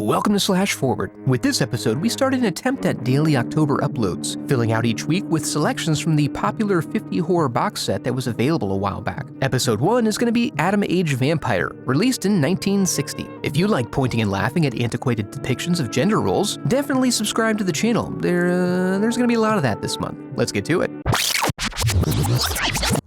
Welcome to Slash Forward. With this episode, we started an attempt at daily October uploads, filling out each week with selections from the popular 50 horror box set that was available a while back. Episode 1 is going to be Atom Age Vampire, released in 1960. If you like pointing and laughing at antiquated depictions of gender roles, definitely subscribe to the channel. There's going to be a lot of that this month. Let's get to it.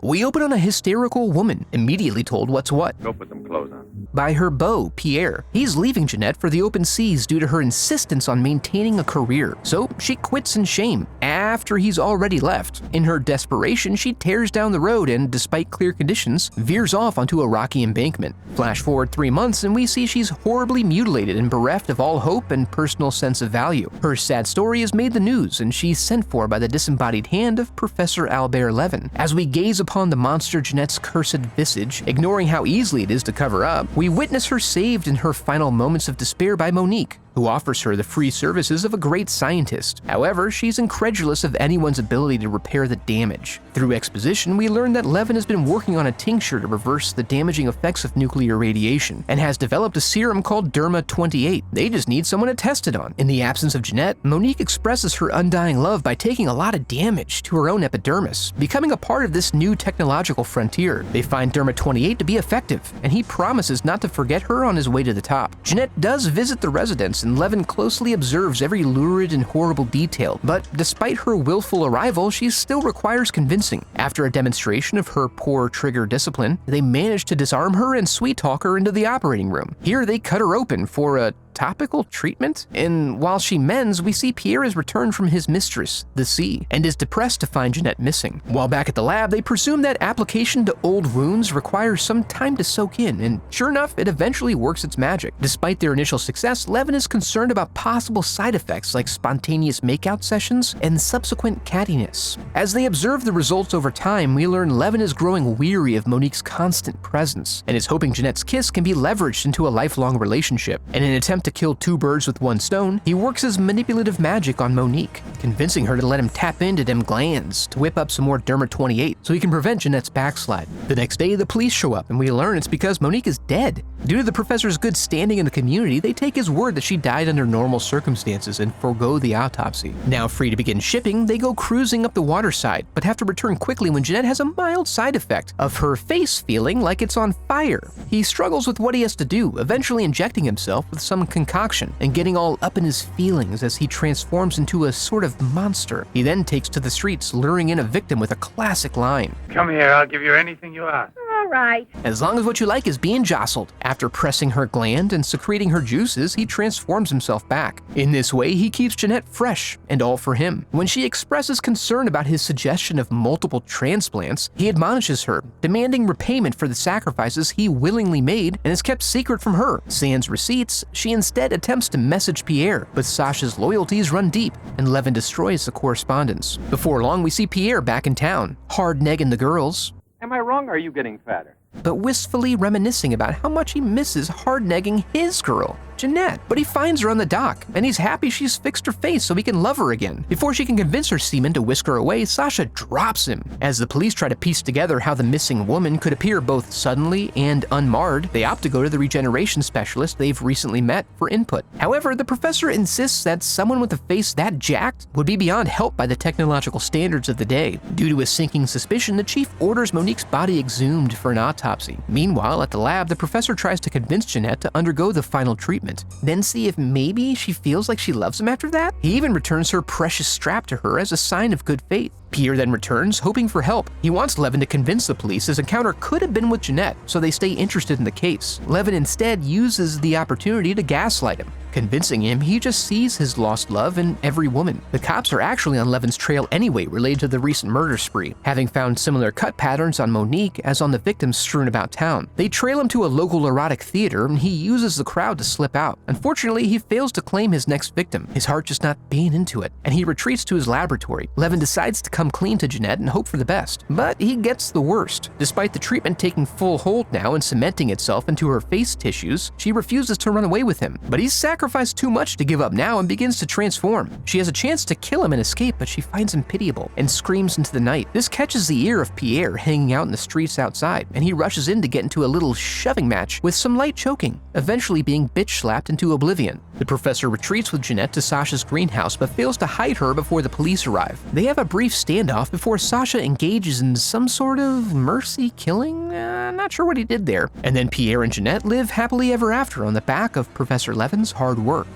We open on a hysterical woman, immediately told what's what. Go put some clothes on. By her beau, Pierre. He's leaving Jeanette for the open seas due to her insistence on maintaining a career, so she quits in shame after he's already left. In her desperation, she tears down the road and, despite clear conditions, veers off onto a rocky embankment. Flash forward 3 months and we see she's horribly mutilated and bereft of all hope and personal sense of value. Her sad story has made the news and she's sent for by the disembodied hand of Professor Albert Levin. As we gaze upon the monster Jeanette's cursed visage, ignoring how easily it is to cover up, we witness her saved in her final moments of despair by Monique, who offers her the free services of a great scientist. However, she's incredulous of anyone's ability to repair the damage. Through exposition, we learn that Levin has been working on a tincture to reverse the damaging effects of nuclear radiation, and has developed a serum called Derma-28. They just need someone to test it on. In the absence of Jeanette, Monique expresses her undying love by taking a lot of damage to her own epidermis, becoming a part of this new technological frontier. They find Derma-28 to be effective, and he promises not to forget her on his way to the top. Jeanette does visit the residence, and Levin closely observes every lurid and horrible detail, but despite her willful arrival, she still requires convincing. After a demonstration of her poor trigger discipline, they manage to disarm her and sweet-talk her into the operating room. Here they cut her open for a topical treatment, and while she mends, we see Pierre has returned from his mistress, the sea, and is depressed to find Jeanette missing. While back at the lab, they presume that application to old wounds requires some time to soak in, and sure enough, it eventually works its magic. Despite their initial success, Levin is concerned about possible side effects like spontaneous makeout sessions and subsequent cattiness. As they observe the results over time, we learn Levin is growing weary of Monique's constant presence, and is hoping Jeanette's kiss can be leveraged into a lifelong relationship. In an attempt to kill 2 birds with 1 stone, he works his manipulative magic on Monique, convincing her to let him tap into them glands to whip up some more Derma-28 so he can prevent Jeanette's backslide. The next day, the police show up, and we learn it's because Monique is dead. Due to the professor's good standing in the community, they take his word that she died under normal circumstances and forego the autopsy. Now free to begin shipping, they go cruising up the waterside, but have to return quickly when Jeanette has a mild side effect of her face feeling like it's on fire. He struggles with what he has to do, eventually injecting himself with some concoction and getting all up in his feelings as he transforms into a sort of monster. He then takes to the streets, luring in a victim with a classic line. Come here, I'll give you anything you ask. All right. As long as what you like is being jostled. After pressing her gland and secreting her juices, he transforms himself back. In this way, he keeps Jeanette fresh and all for him. When she expresses concern about his suggestion of multiple transplants, he admonishes her, demanding repayment for the sacrifices he willingly made and is kept secret from her. Sans receipts, she instead attempts to message Pierre, but Sasha's loyalties run deep, and Levin destroys the correspondence. Before long, we see Pierre back in town, hard-negging the girls, Am I wrong or are you getting fatter? but wistfully reminiscing about how much he misses hard-negging his girl, Jeanette. But he finds her on the dock, and he's happy she's fixed her face so he can love her again. Before she can convince her seaman to whisk her away, Sasha drops him. As the police try to piece together how the missing woman could appear both suddenly and unmarred, they opt to go to the regeneration specialist they've recently met for input. However, the professor insists that someone with a face that jacked would be beyond help by the technological standards of the day. Due to his sinking suspicion, the chief orders Monique's body exhumed for an autopsy. Meanwhile, at the lab, the professor tries to convince Jeanette to undergo the final treatment, then see if maybe she feels like she loves him after that. He even returns her precious strap to her as a sign of good faith. Pierre then returns, hoping for help. He wants Levin to convince the police his encounter could have been with Jeanette, so they stay interested in the case. Levin instead uses the opportunity to gaslight him, convincing him he just sees his lost love in every woman. The cops are actually on Levin's trail anyway related to the recent murder spree, having found similar cut patterns on Monique as on the victims strewn about town. They trail him to a local erotic theater, and he uses the crowd to slip out. Unfortunately, he fails to claim his next victim, his heart just not being into it, and he retreats to his laboratory. Levin decides to come clean to Jeanette and hope for the best. But he gets the worst. Despite the treatment taking full hold now and cementing itself into her face tissues, she refuses to run away with him. But he's sacrificed too much to give up now and begins to transform. She has a chance to kill him and escape, but she finds him pitiable and screams into the night. This catches the ear of Pierre hanging out in the streets outside, and he rushes in to get into a little shoving match with some light choking, eventually being bitch-slapped into oblivion. The professor retreats with Jeanette to Sasha's greenhouse but fails to hide her before the police arrive. They have a brief standoff before Sasha engages in some sort of mercy killing? Not sure what he did there. And then Pierre and Jeanette live happily ever after on the back of Professor Levin's hard work.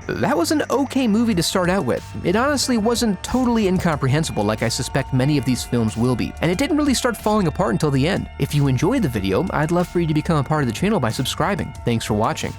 That was an okay movie to start out with. It honestly wasn't totally incomprehensible like I suspect many of these films will be, and it didn't really start falling apart until the end. If you enjoyed the video, I'd love for you to become a part of the channel by subscribing. Thanks for watching.